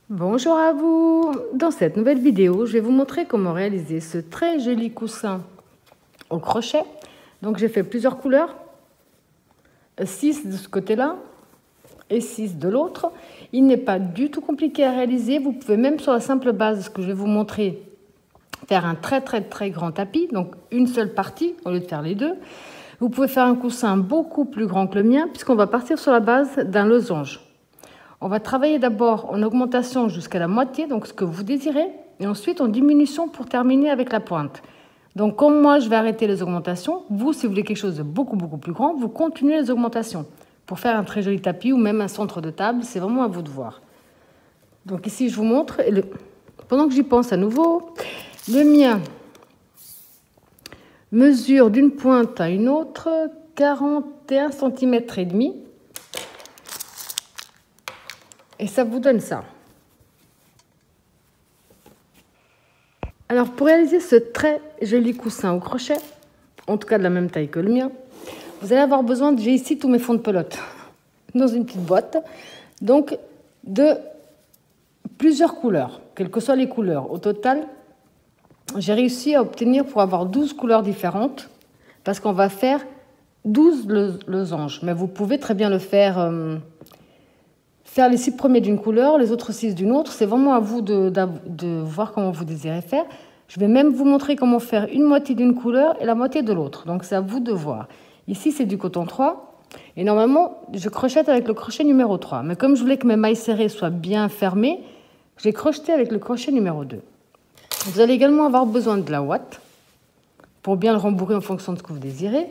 Bonjour à vous! Dans cette nouvelle vidéo, je vais vous montrer comment réaliser ce très joli coussin au crochet. Donc j'ai fait plusieurs couleurs, 6 de ce côté-là et 6 de l'autre. Il n'est pas du tout compliqué à réaliser. Vous pouvez même sur la simple base, ce que je vais vous montrer, faire un très grand tapis, donc une seule partie au lieu de faire les deux. Vous pouvez faire un coussin beaucoup plus grand que le mien puisqu'on va partir sur la base d'un losange. On va travailler d'abord en augmentation jusqu'à la moitié, donc ce que vous désirez, et ensuite en diminution pour terminer avec la pointe. Donc comme moi je vais arrêter les augmentations, vous si vous voulez quelque chose de beaucoup plus grand, vous continuez les augmentations pour faire un très joli tapis ou même un centre de table, c'est vraiment à vous de voir. Donc ici je vous montre, pendant que j'y pense à nouveau, le mien mesure d'une pointe à une autre 41 cm et demi. Et ça vous donne ça. Alors pour réaliser ce très joli coussin au crochet, en tout cas de la même taille que le mien, vous allez avoir besoin, j'ai ici tous mes fonds de pelote dans une petite boîte, donc de plusieurs couleurs, quelles que soient les couleurs. Au total, j'ai réussi à obtenir pour avoir 12 couleurs différentes, parce qu'on va faire 12 losanges, mais vous pouvez très bien le faire... Faire les 6 premiers d'une couleur, les autres 6 d'une autre, c'est vraiment à vous de voir comment vous désirez faire. Je vais même vous montrer comment faire une moitié d'une couleur et la moitié de l'autre. Donc c'est à vous de voir. Ici c'est du coton 3 et normalement je crochette avec le crochet numéro 3. Mais comme je voulais que mes mailles serrées soient bien fermées, j'ai crocheté avec le crochet numéro 2. Vous allez également avoir besoin de la ouate pour bien le rembourrer en fonction de ce que vous désirez.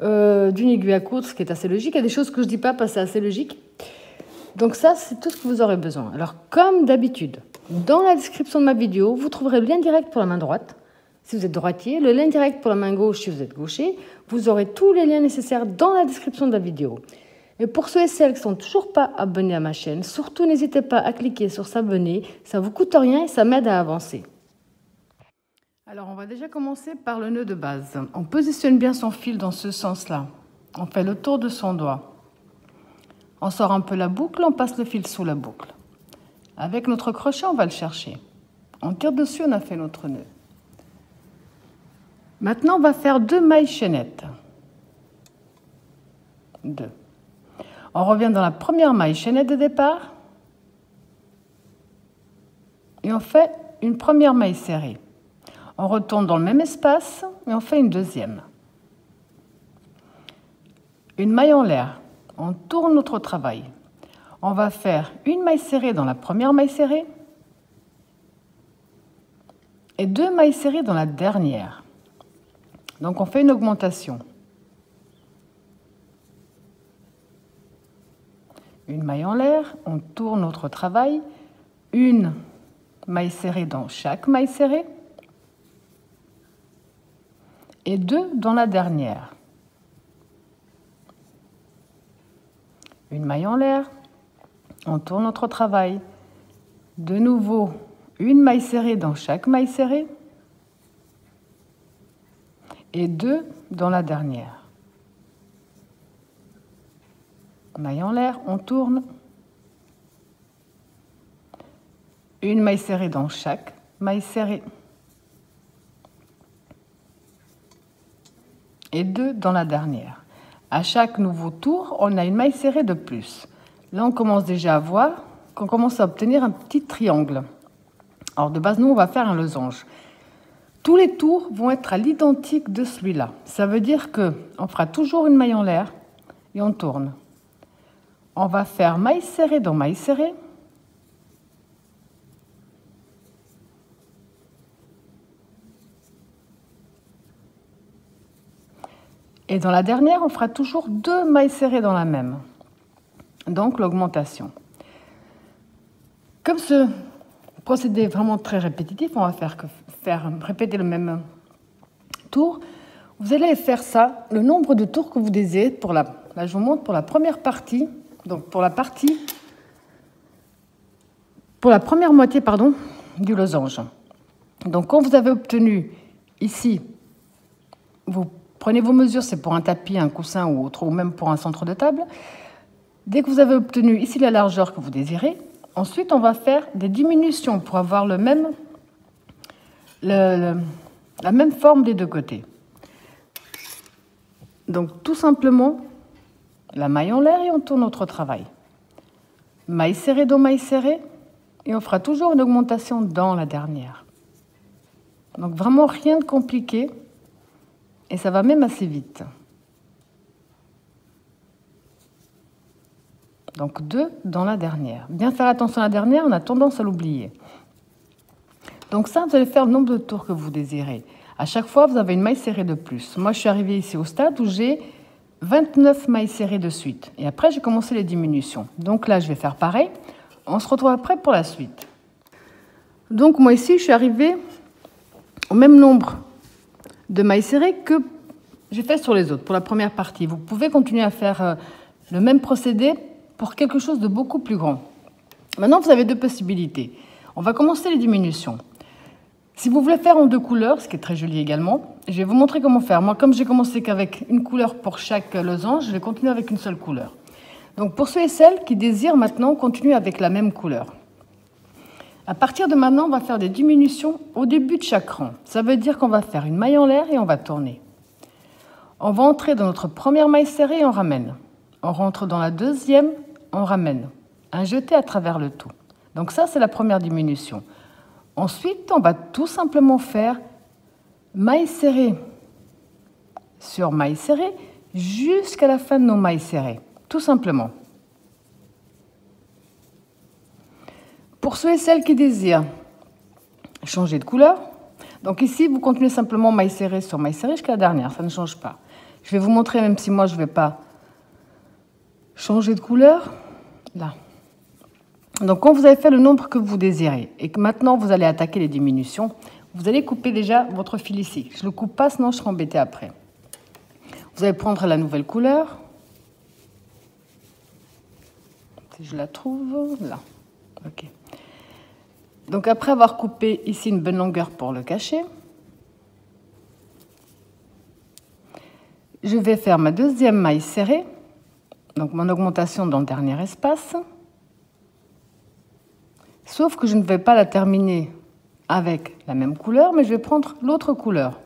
D'une aiguille à coudre, ce qui est assez logique. Il y a des choses que je ne dis pas parce que c'est assez logique. Donc ça, c'est tout ce que vous aurez besoin. Alors, comme d'habitude, dans la description de ma vidéo, vous trouverez le lien direct pour la main droite, si vous êtes droitier, le lien direct pour la main gauche, si vous êtes gaucher. Vous aurez tous les liens nécessaires dans la description de la vidéo. Et pour ceux et celles qui ne sont toujours pas abonnés à ma chaîne, surtout n'hésitez pas à cliquer sur s'abonner. Ça ne vous coûte rien et ça m'aide à avancer. Alors, on va déjà commencer par le nœud de base. On positionne bien son fil dans ce sens-là. On fait le tour de son doigt. On sort un peu la boucle, on passe le fil sous la boucle. Avec notre crochet, on va le chercher. On tire dessus, on a fait notre nœud. Maintenant, on va faire 2 mailles chaînettes. 2. On revient dans la première maille chaînette de départ. Et on fait une première maille serrée. On retourne dans le même espace et on fait une deuxième. Une maille en l'air. On tourne notre travail. On va faire une maille serrée dans la première maille serrée et 2 mailles serrées dans la dernière. Donc on fait une augmentation. Une maille en l'air, on tourne notre travail, une maille serrée dans chaque maille serrée et 2 dans la dernière. Une maille en l'air, on tourne notre travail. De nouveau, une maille serrée dans chaque maille serrée et 2 dans la dernière. Maille en l'air, on tourne. Une maille serrée dans chaque maille serrée et 2 dans la dernière. À chaque nouveau tour, on a une maille serrée de plus. Là, on commence déjà à voir qu'on commence à obtenir un petit triangle. Alors, de base, nous, on va faire un losange. Tous les tours vont être à l'identique de celui-là. Ça veut dire qu'on fera toujours une maille en l'air et on tourne. On va faire maille serrée dans maille serrée. Et dans la dernière, on fera toujours 2 mailles serrées dans la même. Donc, l'augmentation. Comme ce procédé est vraiment très répétitif, on va répéter le même tour. Vous allez faire ça, le nombre de tours que vous désirez. Là, je vous montre pour la première partie. Donc, pour la première moitié, du losange. Donc, quand vous avez obtenu ici, vous prenez vos mesures, c'est pour un tapis, un coussin ou autre, ou même pour un centre de table. Dès que vous avez obtenu ici la largeur que vous désirez, Ensuite, on va faire des diminutions pour avoir la même forme des deux côtés. Donc, tout simplement, la maille en l'air et on tourne notre travail. Maille serrée dans maille serrée, et on fera toujours une augmentation dans la dernière. Donc, vraiment rien de compliqué, et ça va même assez vite. Donc 2 dans la dernière. Bien faire attention à la dernière, on a tendance à l'oublier. Donc ça, vous allez faire le nombre de tours que vous désirez. À chaque fois, vous avez une maille serrée de plus. Moi, je suis arrivée ici au stade où j'ai 29 mailles serrées de suite. Et après, j'ai commencé les diminutions. Donc là, je vais faire pareil. On se retrouve après pour la suite. Donc moi ici, je suis arrivée au même nombre de mailles serrées que j'ai fait sur les autres, pour la première partie. Vous pouvez continuer à faire le même procédé pour quelque chose de beaucoup plus grand. Maintenant, vous avez deux possibilités. On va commencer les diminutions. Si vous voulez faire en deux couleurs, ce qui est très joli également, je vais vous montrer comment faire. Moi, comme j'ai commencé qu'avec une couleur pour chaque losange, je vais continuer avec une seule couleur. Donc, pour ceux et celles qui désirent maintenant continuer avec la même couleur. À partir de maintenant, on va faire des diminutions au début de chaque rang. Ça veut dire qu'on va faire une maille en l'air et on va tourner. On va entrer dans notre première maille serrée et on ramène. On rentre dans la deuxième, on ramène. Un jeté à travers le tout. Donc ça, c'est la première diminution. Ensuite, on va tout simplement faire maille serrée sur maille serrée jusqu'à la fin de nos mailles serrées. Tout simplement. Pour ceux et celles qui désirent changer de couleur, donc ici, vous continuez simplement maille serrée sur maille serrée jusqu'à la dernière, ça ne change pas. Je vais vous montrer, même si moi, je ne vais pas changer de couleur, là. Donc, quand vous avez fait le nombre que vous désirez et que maintenant, vous allez attaquer les diminutions, vous allez couper déjà votre fil ici. Je ne le coupe pas, sinon je serai embêtée après. Vous allez prendre la nouvelle couleur. Si je la trouve, là. OK. Donc, après avoir coupé ici une bonne longueur pour le cacher, je vais faire ma deuxième maille serrée, donc mon augmentation dans le dernier espace, sauf que je ne vais pas la terminer avec la même couleur, mais je vais prendre l'autre couleur.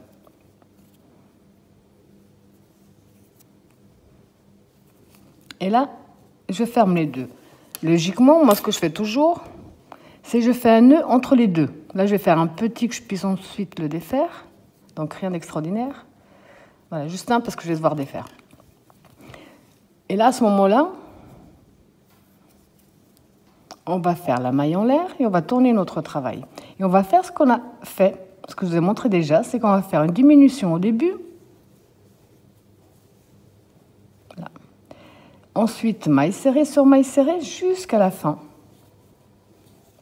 Et là, je ferme les deux. Logiquement, moi, ce que je fais toujours, c'est que je fais un nœud entre les deux. Là, je vais faire un petit que je puisse ensuite le défaire, donc rien d'extraordinaire. Voilà, juste un parce que je vais devoir défaire. Et là, à ce moment-là, on va faire la maille en l'air et on va tourner notre travail. Et on va faire ce qu'on a fait, ce que je vous ai montré déjà, c'est qu'on va faire une diminution au début. Là. Ensuite, maille serrée sur maille serrée jusqu'à la fin.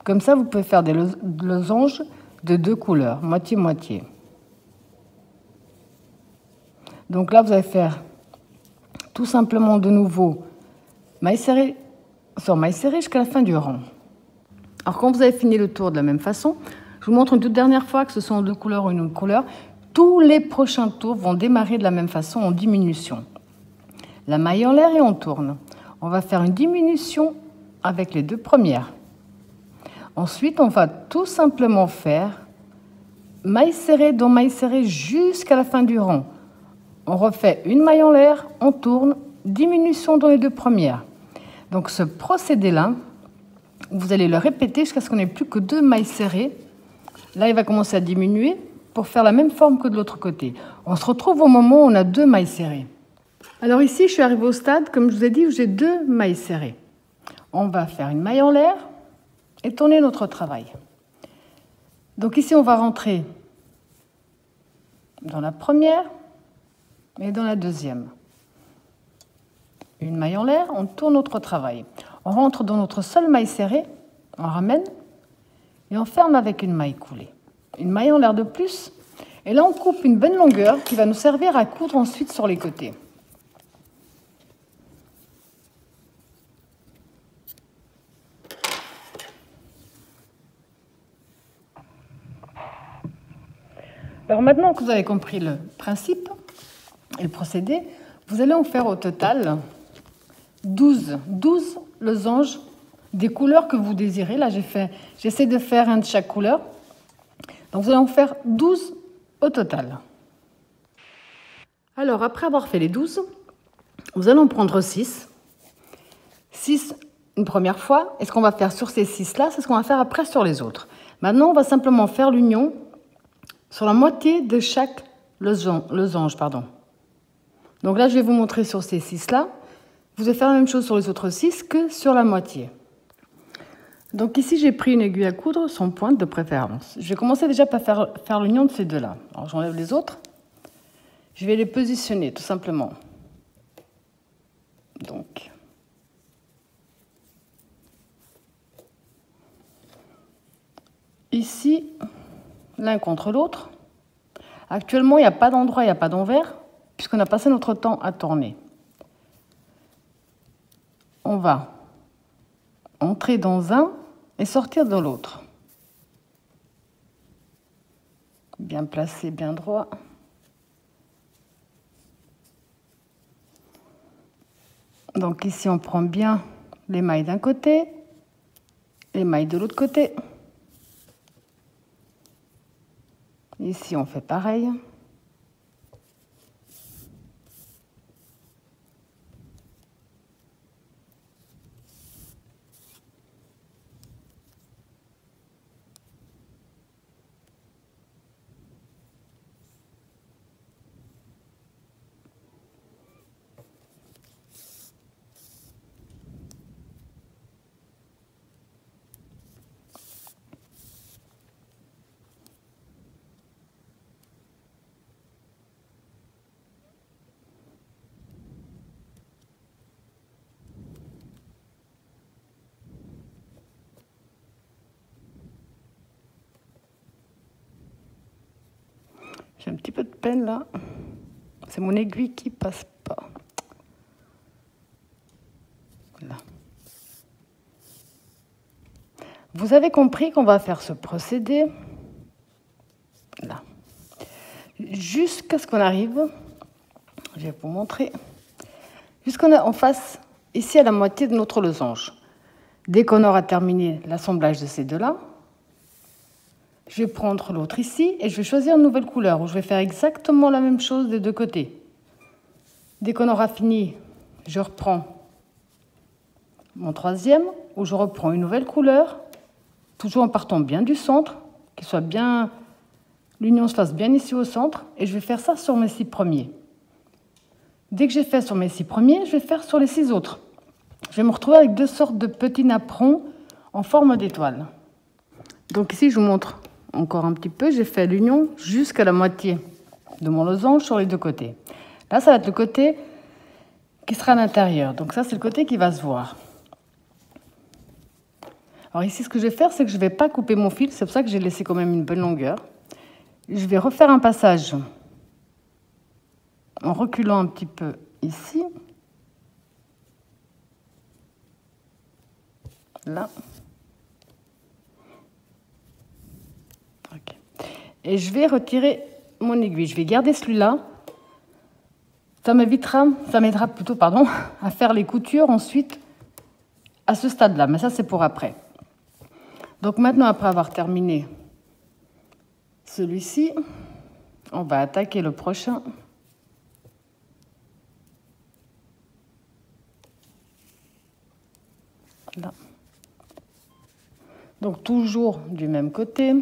Comme ça, vous pouvez faire des losanges de deux couleurs, moitié-moitié. Donc là, vous allez faire tout simplement de nouveau maille serrée sur maille serrée jusqu'à la fin du rang. Alors, quand vous avez fini le tour de la même façon, je vous montre une toute dernière fois que ce soit en deux couleurs ou une autre couleur. Tous les prochains tours vont démarrer de la même façon en diminution. La maille en l'air et on tourne. On va faire une diminution avec les deux premières. Ensuite, on va tout simplement faire maille serrée dans maille serrée jusqu'à la fin du rang. On refait une maille en l'air, on tourne, diminution dans les deux premières. Donc ce procédé-là, vous allez le répéter jusqu'à ce qu'on n'ait plus que deux mailles serrées. Là, il va commencer à diminuer pour faire la même forme que de l'autre côté. On se retrouve au moment où on a deux mailles serrées. Alors ici, je suis arrivée au stade, comme je vous ai dit, où j'ai deux mailles serrées. On va faire une maille en l'air et tourner notre travail. Donc ici, on va rentrer dans la première et dans la deuxième. Une maille en l'air, on tourne notre travail. On rentre dans notre seule maille serrée, on ramène et on ferme avec une maille coulée. Une maille en l'air de plus. Et là, on coupe une bonne longueur qui va nous servir à coudre ensuite sur les côtés. Alors maintenant que vous avez compris le principe et le procédé, vous allez en faire au total 12 losanges des couleurs que vous désirez. Là, j'essaie de faire un de chaque couleur. Donc, vous allez en faire 12 au total. Alors, après avoir fait les 12, vous allez en prendre 6. 6 une première fois. Et ce qu'on va faire sur ces 6-là, c'est ce qu'on va faire après sur les autres. Maintenant, on va simplement faire l'union sur la moitié de chaque losange. Donc là, je vais vous montrer sur ces 6-là. Vous allez faire la même chose sur les autres 6 que sur la moitié. Donc ici, j'ai pris une aiguille à coudre sans pointe de préférence. Je vais commencer déjà par faire l'union de ces deux-là. Alors j'enlève les autres. Je vais les positionner tout simplement. Donc, ici, l'un contre l'autre. Actuellement, il n'y a pas d'endroit, il n'y a pas d'envers, puisqu'on a passé notre temps à tourner. On va entrer dans un et sortir dans l'autre. Bien placé, bien droit. Donc ici, on prend bien les mailles d'un côté, les mailles de l'autre côté. Ici, on fait pareil. J'ai un petit peu de peine là. C'est mon aiguille qui passe pas. Là. Vous avez compris qu'on va faire ce procédé là. Jusqu'à ce qu'on arrive, je vais vous montrer, jusqu'on fasse ici à la moitié de notre losange. Dès qu'on aura terminé l'assemblage de ces deux-là, je vais prendre l'autre ici et je vais choisir une nouvelle couleur où je vais faire exactement la même chose des deux côtés. Dès qu'on aura fini, je reprends mon troisième où je reprends une nouvelle couleur, toujours en partant bien du centre, qu'il soit bien, l'union se fasse bien ici au centre, et je vais faire ça sur mes 6 premiers. Dès que j'ai fait sur mes 6 premiers, je vais faire sur les 6 autres. Je vais me retrouver avec 2 sortes de petits napperons en forme d'étoile. Donc ici, je vous montre encore un petit peu. J'ai fait l'union jusqu'à la moitié de mon losange sur les deux côtés. Là, ça va être le côté qui sera à l'intérieur. Donc ça, c'est le côté qui va se voir. Alors ici, ce que je vais faire, c'est que je ne vais pas couper mon fil. C'est pour ça que j'ai laissé quand même une bonne longueur. Je vais refaire un passage en reculant un petit peu ici. Là. Okay. Et je vais retirer mon aiguille. Je vais garder celui-là. Ça m'aidera plutôt, à faire les coutures ensuite à ce stade-là. Mais ça, c'est pour après. Donc maintenant, après avoir terminé celui-ci, on va attaquer le prochain. Là. Donc toujours du même côté.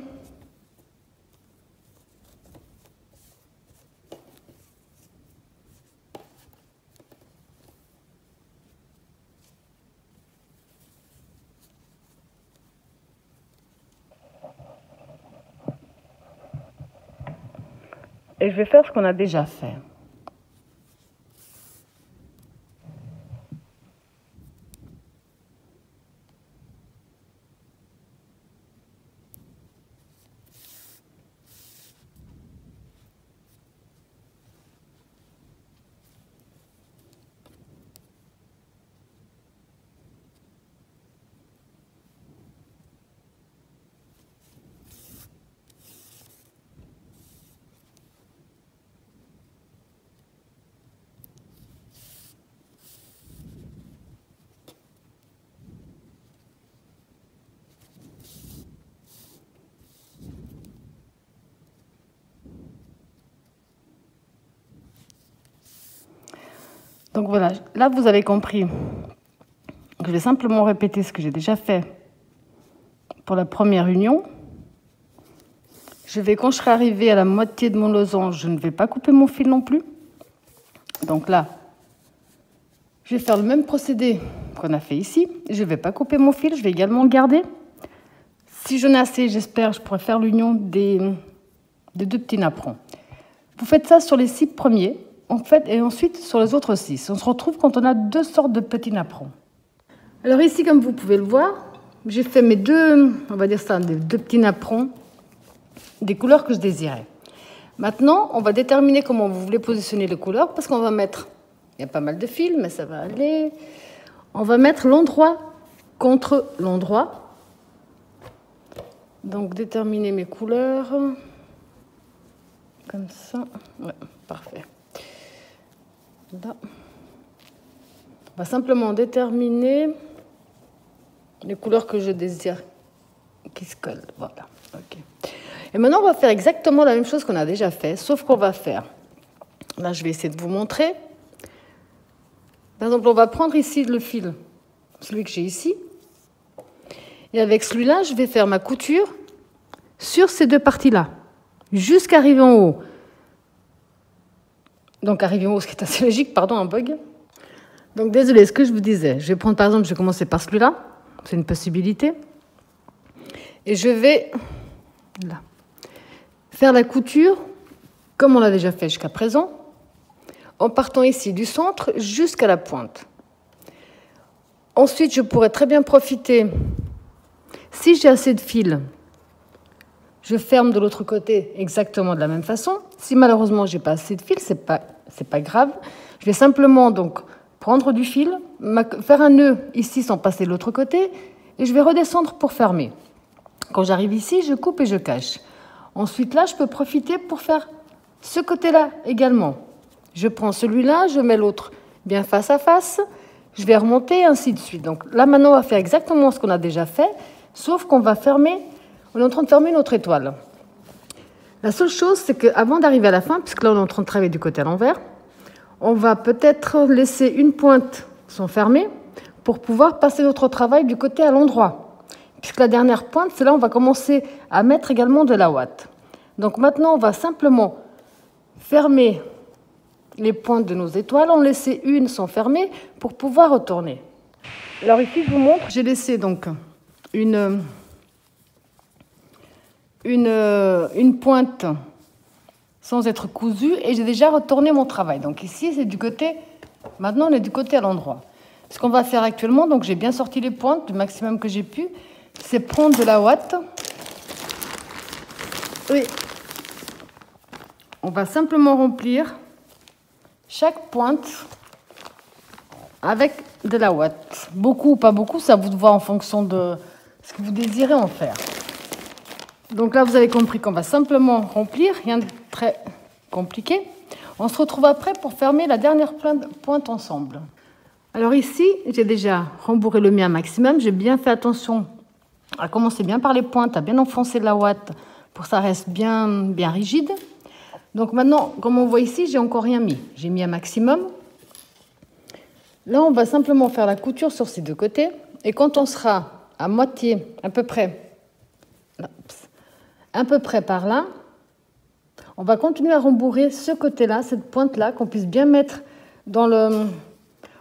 Et je vais faire ce qu'on a déjà fait. Donc voilà, là vous avez compris que je vais simplement répéter ce que j'ai déjà fait pour la première union. Quand je serai arrivée à la moitié de mon losange, je ne vais pas couper mon fil non plus. Donc là, je vais faire le même procédé qu'on a fait ici. Je ne vais pas couper mon fil, je vais également le garder. Si j'en ai assez, j'espère, je pourrai faire l'union des 2 petits napperons. Vous faites ça sur les 6 premiers, en fait, et ensuite sur les autres 6. On se retrouve quand on a 2 sortes de petits napperons. Alors ici, comme vous pouvez le voir, j'ai fait mes 2, on va dire ça, des 2 petits napperons des couleurs que je désirais. Maintenant, on va déterminer comment vous voulez positionner les couleurs, parce qu'on va mettre, il y a pas mal de fils, mais ça va aller. On va mettre l'endroit contre l'endroit. Donc, déterminer mes couleurs. Comme ça. Ouais, parfait. Là. On va simplement déterminer les couleurs que je désire qui se collent. Voilà, ok. Et maintenant, on va faire exactement la même chose qu'on a déjà fait, sauf qu'on va faire. Là, je vais essayer de vous montrer. Par exemple, on va prendre ici le fil, celui que j'ai ici. Et avec celui-là, je vais faire ma couture sur ces 2 parties-là, jusqu'à arriver en haut. Donc, arriver en haut, ce qui est assez logique, pardon, un bug. Donc, désolé, ce que je vous disais. Je vais prendre, par exemple, je vais commencer par celui-là. C'est une possibilité. Et je vais, là, faire la couture, comme on l'a déjà fait jusqu'à présent, en partant ici du centre jusqu'à la pointe. Ensuite, je pourrais très bien profiter, si j'ai assez de fil, je ferme de l'autre côté exactement de la même façon. Si malheureusement j'ai pas assez de fil, c'est pas grave. Je vais simplement donc prendre du fil, faire un nœud ici sans passer de l'autre côté, et je vais redescendre pour fermer. Quand j'arrive ici, je coupe et je cache. Ensuite là, je peux profiter pour faire ce côté-là également. Je prends celui-là, je mets l'autre bien face à face, je vais remonter, ainsi de suite. Donc là, maintenant, on va faire exactement ce qu'on a déjà fait, sauf qu'on va fermer, on est en train de fermer notre étoile. La seule chose, c'est qu'avant d'arriver à la fin, puisque là, on est en train de travailler du côté à l'envers, on va peut-être laisser une pointe sans fermer pour pouvoir passer notre travail du côté à l'endroit. Puisque la dernière pointe, c'est là où on va commencer à mettre également de la ouate. Donc maintenant, on va simplement fermer les pointes de nos étoiles, en laisser une sans fermer pour pouvoir retourner. Alors ici, je vous montre, j'ai laissé donc une pointe sans être cousue et j'ai déjà retourné mon travail. Donc ici, c'est du côté, maintenant on est du côté à l'endroit. Ce qu'on va faire actuellement, donc j'ai bien sorti les pointes du maximum que j'ai pu, c'est prendre de la ouate. Oui. On va simplement remplir chaque pointe avec de la ouate. Beaucoup ou pas beaucoup, ça vous de voir en fonction de ce que vous désirez en faire. Donc là, vous avez compris qu'on va simplement remplir, rien de très compliqué. On se retrouve après pour fermer la dernière pointe ensemble. Alors ici, j'ai déjà rembourré le mien maximum. J'ai bien fait attention à commencer bien par les pointes, à bien enfoncer la ouate pour que ça reste bien rigide. Donc maintenant, comme on voit ici, j'ai encore rien mis. J'ai mis un maximum. Là, on va simplement faire la couture sur ces 2 côtés. Et quand on sera à moitié, à peu près par là, on va continuer à rembourrer ce côté-là, cette pointe-là, qu'on puisse bien mettre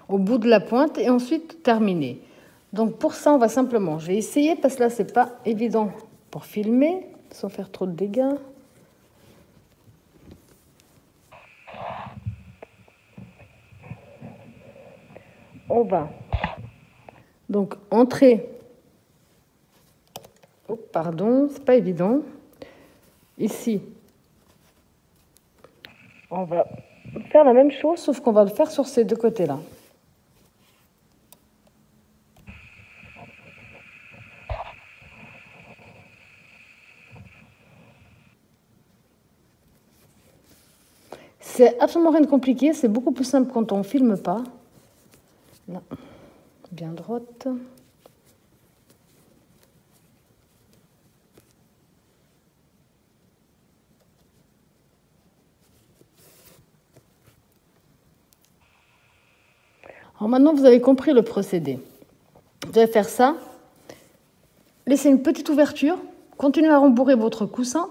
au bout de la pointe et ensuite terminer. Donc pour ça, on va simplement, je vais essayer parce que là, c'est pas évident pour filmer, sans faire trop de dégâts. On va donc entrer. Oh, pardon, c'est pas évident. Ici, on va faire la même chose, sauf qu'on va le faire sur ces 2 côtés-là. C'est absolument rien de compliqué, c'est beaucoup plus simple quand on ne filme pas. Là, bien droite. Alors maintenant, vous avez compris le procédé. Vous allez faire ça. Laissez une petite ouverture. Continuez à rembourrer votre coussin.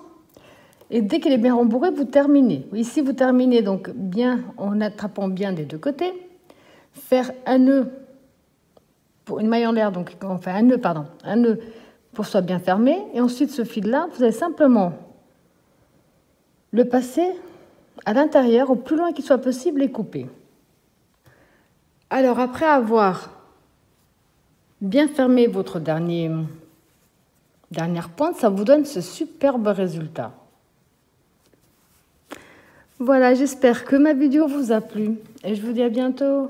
Et dès qu'il est bien rembourré, vous terminez. Ici, vous terminez donc bien en attrapant bien des deux côtés. Faire un nœud pour une maille en l'air, donc enfin un nœud pour que ce soit bien fermé. Et ensuite, ce fil-là, vous allez simplement le passer à l'intérieur, au plus loin qu'il soit possible, et couper. Alors, après avoir bien fermé votre dernière pointe, ça vous donne ce superbe résultat. Voilà, j'espère que ma vidéo vous a plu et je vous dis à bientôt.